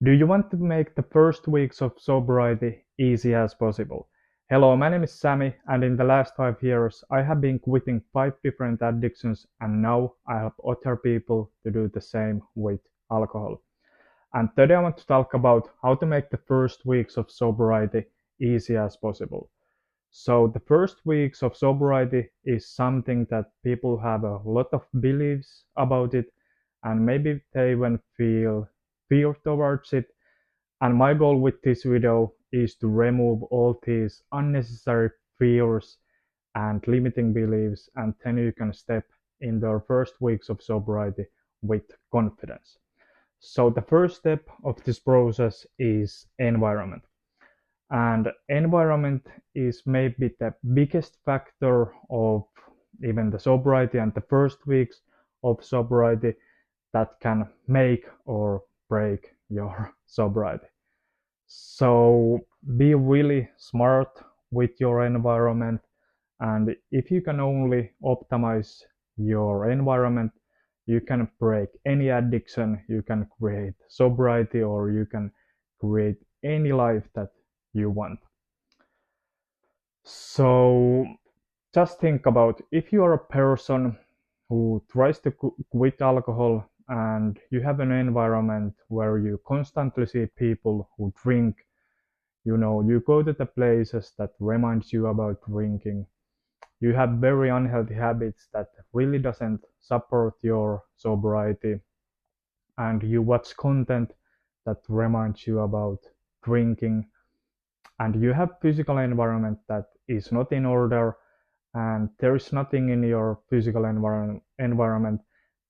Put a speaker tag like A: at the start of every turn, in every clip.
A: Do you want to make the first weeks of sobriety easy as possible? Hello, my name is Sammy, and in the last 5 years, I have been quitting 5 different addictions, and now I help other people to do the same with alcohol. And today I want to talk about how to make the first weeks of sobriety easy as possible. So, the first weeks of sobriety is something that people have a lot of beliefs about it, and maybe they even feel fear towards it, and my goal with this video is to remove all these unnecessary fears and limiting beliefs, and then you can step in the first weeks of sobriety with confidence. So the first step of this process is environment. And environment is maybe the biggest factor of even the sobriety and the first weeks of sobriety that can make or break your sobriety. So be really smart with your environment, and if you can only optimize your environment, you can break any addiction, you can create sobriety, or you can create any life that you want. So just think about if you are a person who tries to quit alcohol and you have an environment where you constantly see people who drink. You go to the places that reminds you about drinking. You have very unhealthy habits that really doesn't support your sobriety, and you watch content that reminds you about drinking, and you have physical environment that is not in order, and there is nothing in your physical environment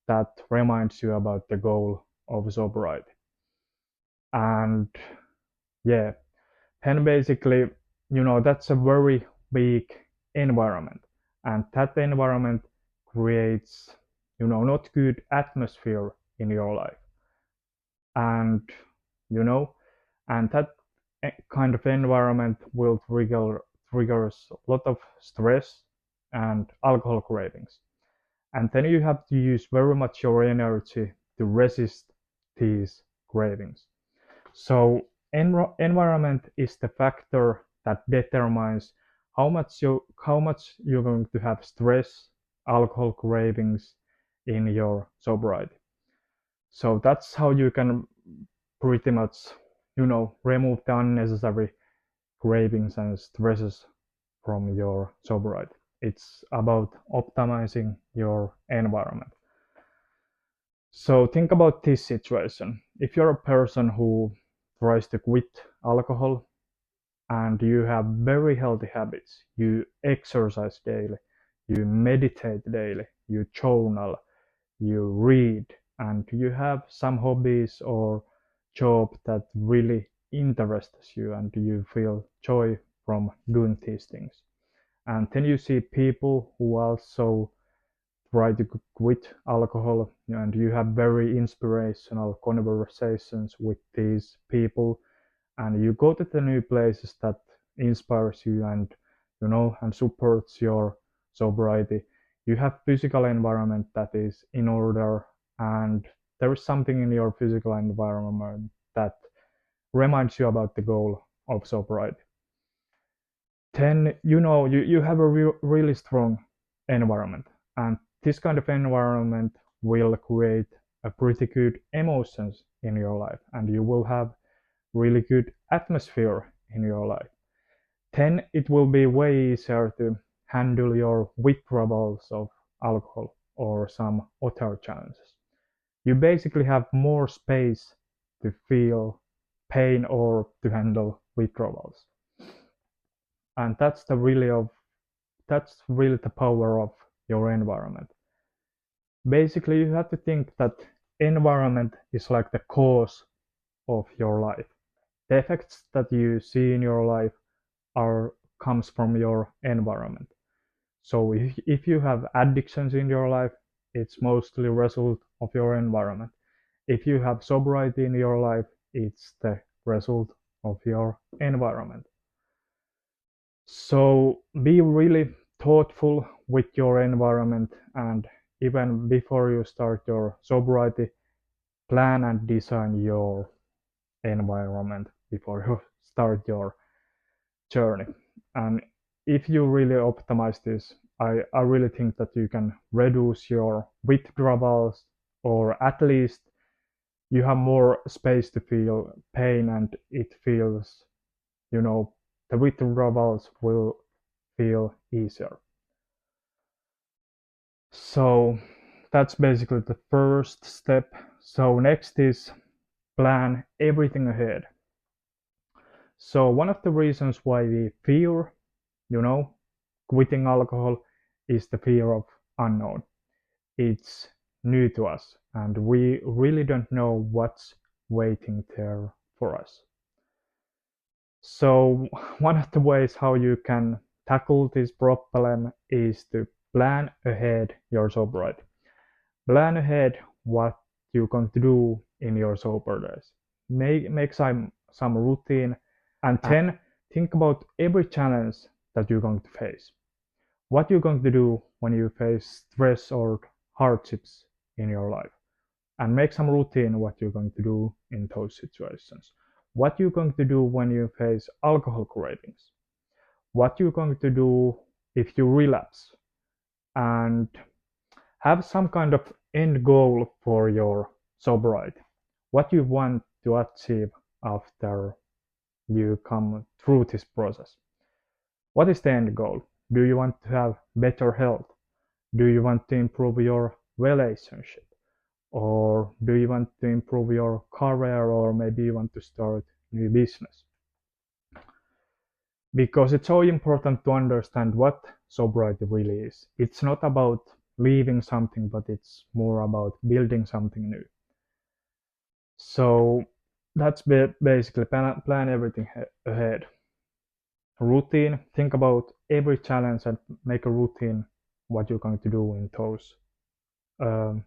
A: that reminds you about the goal of sobriety. And yeah, and basically, that's a very big environment. And that environment creates, not good atmosphere in your life. And, you know, and that kind of environment will triggers a lot of stress and alcohol cravings. And then you have to use very much your energy to resist these cravings. So environment is the factor that determines how much you're going to have stress, alcohol cravings in your sobriety. So that's how you can pretty much, remove the unnecessary cravings and stresses from your sobriety. It's about optimizing your environment. So think about this situation. If you're a person who tries to quit alcohol and you have very healthy habits, you exercise daily, you meditate daily, you journal, you read, and you have some hobbies or job that really interests you and you feel joy from doing these things. And then you see people who also try to quit alcohol, and you have very inspirational conversations with these people, and you go to the new places that inspires you and and supports your sobriety. You have physical environment that is in order, and there is something in your physical environment that reminds you about the goal of sobriety. Then you have a really strong environment, and this kind of environment will create a pretty good emotions in your life, and you will have really good atmosphere in your life. Then it will be way easier to handle your withdrawals of alcohol or some other challenges. You basically have more space to feel pain or to handle withdrawals, and that's really the power of your environment. Basically, you have to think that environment is like the cause of your life. The effects that you see in your life are comes from your environment. So if you have addictions in your life, it's mostly a result of your environment. If you have sobriety in your life, it's the result of your environment. So be really thoughtful with your environment, and even before you start your sobriety, plan and design your environment before you start your journey. And if you really optimize this, I really think that you can reduce your withdrawals, or at least you have more space to feel pain, and it feels, you know, the withdrawals will feel easier. So that's basically the first step. So next is plan everything ahead. So one of the reasons why we fear, you know, quitting alcohol is the fear of unknown. It's new to us and we really don't know what's waiting there for us. So one of the ways how you can tackle this problem is to plan ahead your sobriety. Plan ahead what you're going to do in your sober days. Make some routine, and then think about every challenge that you're going to face. What you're going to do when you face stress or hardships in your life, and make some routine what you're going to do in those situations. What you're going to do when you face alcohol cravings. What you're going to do if you relapse, and have some kind of end goal for your sobriety. What you want to achieve after you come through this process. What is the end goal? Do you want to have better health? Do you want to improve your relationship? Or do you want to improve your career, or maybe you want to start new business? Because it's so important to understand what sobriety really is. It's not about leaving something, but it's more about building something new. So that's basically plan everything ahead. Routine, think about every challenge and make a routine what you're going to do in those um,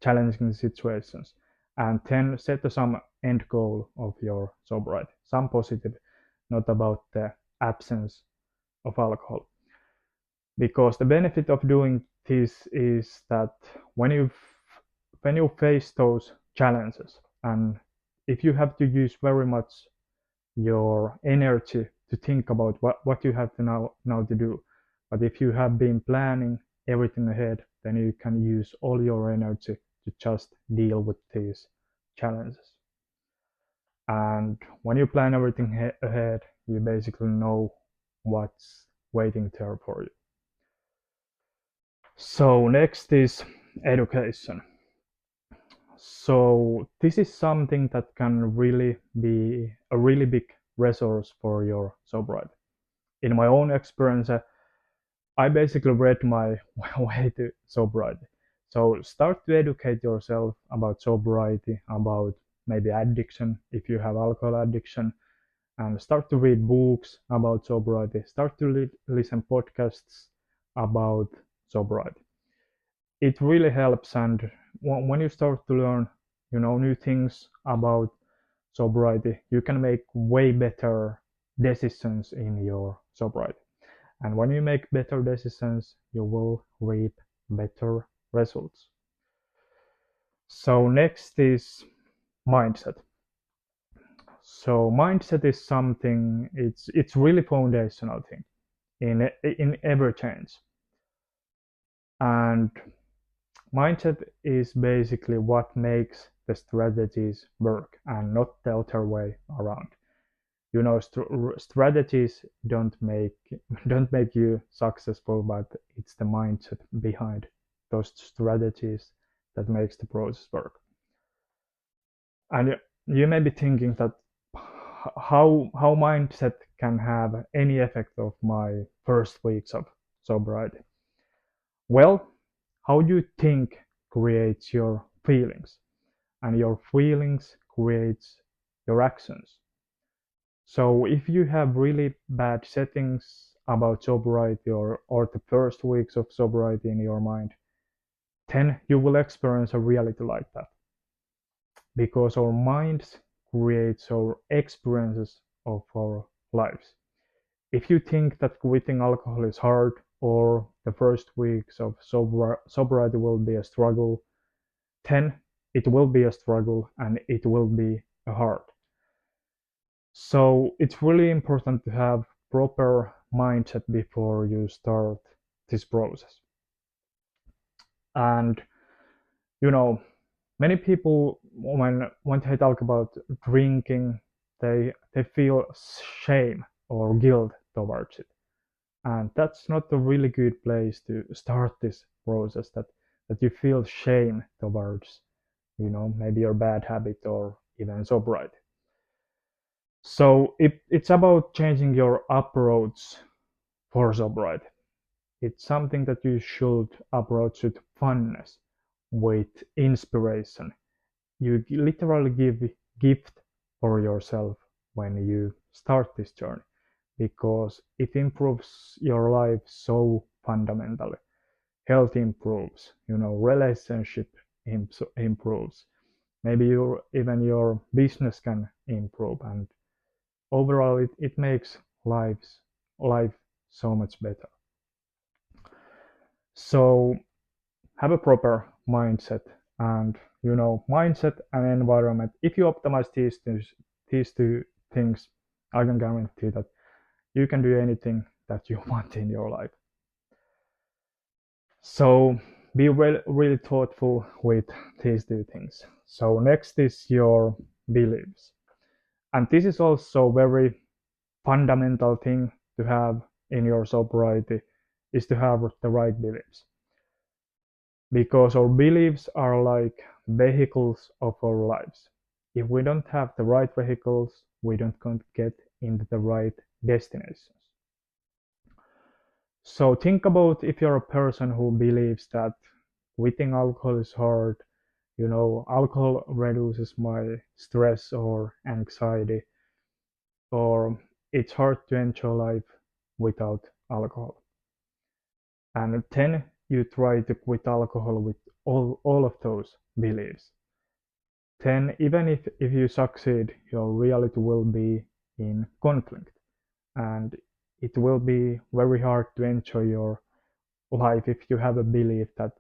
A: challenging situations. And then set some end goal of your sobriety, some positive, not about the absence of alcohol. Because the benefit of doing this is that when you when you face those challenges, and if you have to use very much your energy to think about what you have to now to do, but if you have been planning everything ahead, then you can use all your energy to just deal with these challenges. And when you plan everything ahead, you basically know what's waiting there for you. So next is education. So this is something that can really be a really big resource for your sobriety. In my own experience, I basically read my way to sobriety. So start to educate yourself about sobriety, about maybe addiction if you have alcohol addiction, and start to read books about sobriety. Start to listen podcasts about sobriety. It really helps, and when you start to learn, new things about sobriety, you can make way better decisions in your sobriety. And when you make better decisions, you will reap better results. So next is mindset. So mindset is something, it's really foundational thing in every change. And mindset is basically what makes the strategies work and not the other way around. Strategies don't make you successful, but it's the mindset behind those strategies that makes the process work. And you may be thinking that how mindset can have any effect of my first weeks of sobriety. Well, how you think creates your feelings, and your feelings creates your actions. So if you have really bad settings about sobriety, or the first weeks of sobriety in your mind, then you will experience a reality like that. Because our minds creates our experiences of our lives. If you think that quitting alcohol is hard, or the first weeks of sobriety will be a struggle, then it will be a struggle and it will be hard. So it's really important to have proper mindset before you start this process. And you know, many people when they talk about drinking, they feel shame or guilt towards it. And that's not a really good place to start this process, that you feel shame towards, maybe your bad habit or even sobriety. So it's about changing your approach for sobriety. It's something that you should approach with funness, with inspiration. You literally give gift for yourself when you start this journey, because it improves your life so fundamentally. Health improves, relationship improves. Maybe even your business can improve, and overall it makes life so much better. So have a proper mindset, and mindset and environment. If you optimize these two things, I can guarantee that you can do anything that you want in your life. So be really thoughtful with these two things. So next is your beliefs, and this is also very fundamental thing to have in your sobriety, is to have the right beliefs, because our beliefs are like vehicles of our lives. If we don't have the right vehicles, we don't get into the right destinations. So think about if you're a person who believes that quitting alcohol is hard, alcohol reduces my stress or anxiety, or it's hard to enjoy life without alcohol. And then you try to quit alcohol with all of those beliefs. Then even if you succeed, your reality will be in conflict, and it will be very hard to enjoy your life if you have a belief that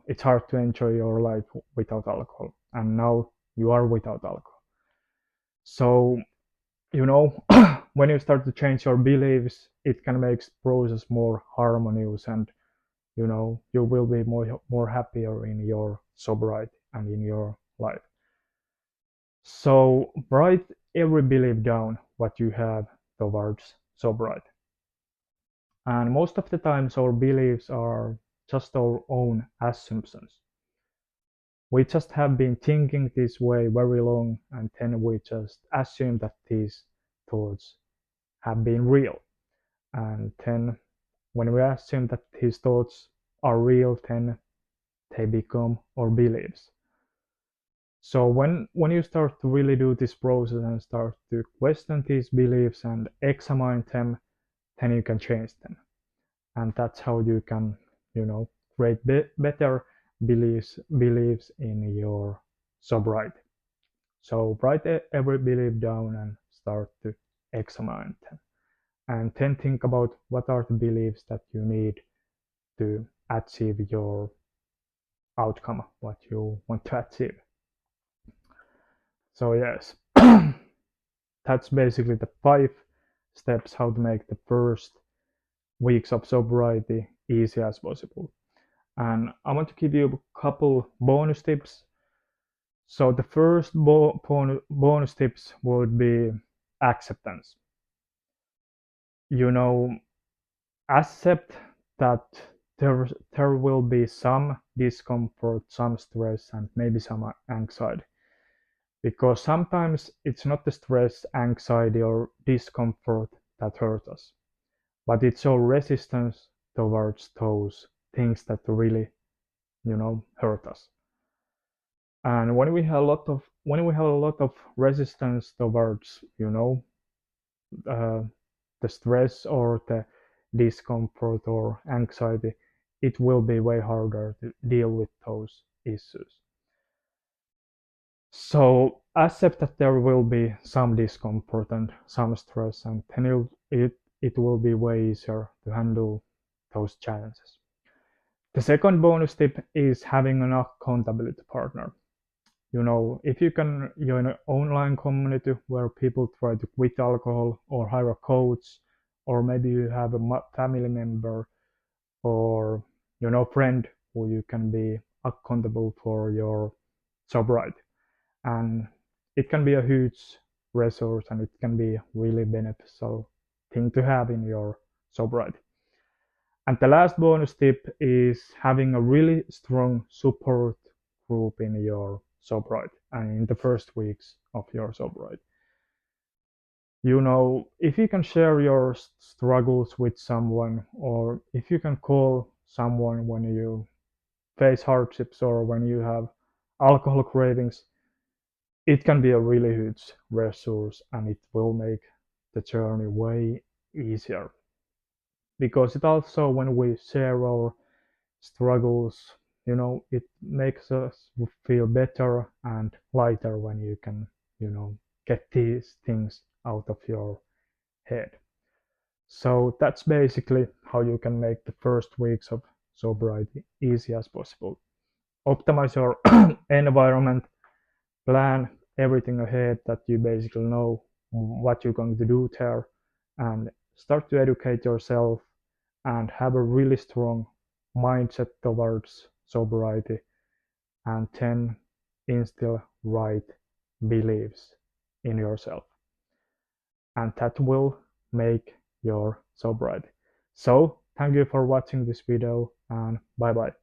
A: it's hard to enjoy your life without alcohol, and now you are without alcohol. So when you start to change your beliefs, it can make the process more harmonious, and you will be more happier in your sobriety and in your life. So write every belief down what you have towards sobriety. And most of the times our beliefs are just our own assumptions. We just have been thinking this way very long, and then we just assume that these thoughts have been real. And then when we assume that these thoughts are real, then they become our beliefs. So when you start to really do this process and start to question these beliefs and examine them, then you can change them. And that's how you can, create better beliefs in your sobriety. So write every belief down and start to examine them. And then think about what are the beliefs that you need to achieve your outcome, what you want to achieve. So yes, that's basically the 5 steps how to make the first weeks of sobriety easy as possible. And I want to give you a couple bonus tips. So the first bonus tips would be acceptance. You know, accept that there will be some discomfort, some stress, and maybe some anxiety. Because sometimes it's not the stress, anxiety, or discomfort that hurt us, but it's our resistance towards those things that really, hurt us. And when we have a lot of resistance towards, uh, the stress or the discomfort or anxiety, it will be way harder to deal with those issues. So accept that there will be some discomfort and some stress, and then it will be way easier to handle those challenges. The second bonus tip is having an accountability partner. If you can join an online community where people try to quit alcohol, or hire a coach, or maybe you have a family member or friend who you can be accountable for your sobriety. And it can be a huge resource, and it can be a really beneficial thing to have in your sobriety. And the last bonus tip is having a really strong support group in your sobriety and in the first weeks of your sobriety. If you can share your struggles with someone, or if you can call someone when you face hardships or when you have alcohol cravings, it can be a really huge resource, and it will make the journey way easier. Because it also, when we share our struggles, it makes us feel better and lighter when you can, get these things out of your head. So that's basically how you can make the first weeks of sobriety easy as possible. Optimize your environment, plan everything ahead, that you basically know what you're going to do there, and start to educate yourself and have a really strong mindset towards sobriety, and then instill right beliefs in yourself, and that will make your sobriety. So thank you for watching this video, and bye bye.